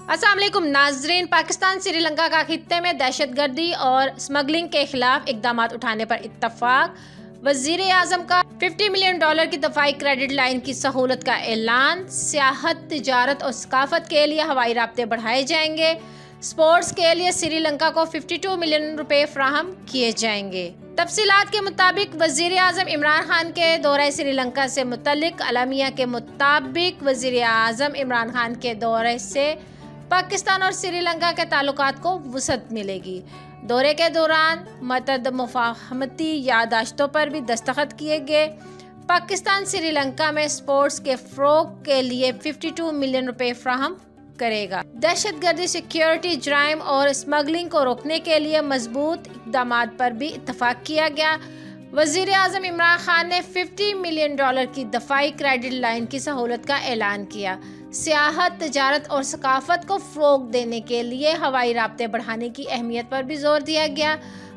अस्सलाम वालेकुम नाजरीन। पाकिस्तान श्रीलंका का खित्ते में दहशत गर्दी और स्मगलिंग के खिलाफ इकदाम उठाने पर इत्तफाक। वजीर आजम का $50 मिलियन की दफाई क्रेडिट लाइन की सहूलत का ऐलान। सियाहत, तिजारत और सकाफत के लिए हवाई राब्ते बढ़ाए जाएंगे। स्पोर्ट्स के लिए श्रीलंका को $52 मिलियन फराहम किए जाएंगे। तफसीलात के मुताबिक वजीर आजम इमरान खान के दौरे श्रीलंका से मुतल्लिक अलामिया के मुताबिक वजीर आजम इमरान खान के दौरे से पाकिस्तान और श्रीलंका के ताल्लुकात को वुसअत मिलेगी। दौरे के दौरान मतद मुफाहमती याददाश्तों पर भी दस्तखत किए गए। पाकिस्तान श्रीलंका में स्पोर्ट्स के फ़रोग़ के लिए $52 मिलियन फराहम करेगा। दहशतगर्दी, सिक्योरिटी, जराइम और स्मगलिंग को रोकने के लिए मजबूत इक़दामात पर भी इत्तफाक किया गया। वज़ीर आज़म इमरान खान ने $50 मिलियन की दफाई क्रेडिट लाइन की सहूलत का ऐलान किया। सियाहत, तिजारत और सकाफत को फ़रोग़ देने के लिए हवाई राब्ते बढ़ाने की अहमियत पर भी जोर दिया गया।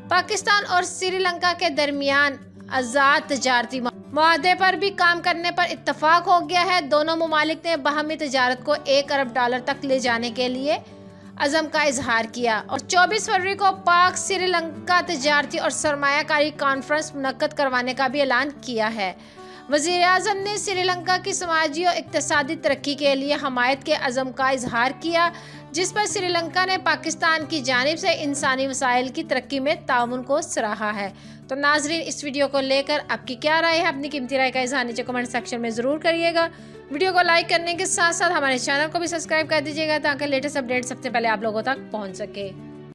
पाकिस्तान और श्रीलंका के दरमियान आज़ाद तिजारती मुआहदे पर भी काम करने पर इत्तफाक हो गया है। दोनों ममालिक ने बाहमी तिजारत को $1 अरब तक ले जाने के लिए अज़म का इजहार किया और 24 फरवरी को पाक श्रीलंका तिजारती और सरमायाकारी कॉन्फ्रेंस मुनक्कद करवाने का भी ऐलान किया है। वज़ीर आज़म ने श्रीलंका की समाजी और इक़्तिसादी तरक्की के लिए हमायत के अज़म का इजहार किया, जिस पर श्रीलंका ने पाकिस्तान की जानिब से इंसानी वसाइल की तरक्की में ताउन को सराहा है। तो नाजरीन, इस वीडियो को लेकर आपकी क्या राय है? अपनी कीमती राय का इज़हार नीचे कमेंट सेक्शन में ज़रूर करिएगा। वीडियो को लाइक करने के साथ साथ हमारे चैनल को भी सब्सक्राइब कर दीजिएगा ताकि लेटेस्ट अपडेट सबसे पहले आप लोगों तक पहुँच सके।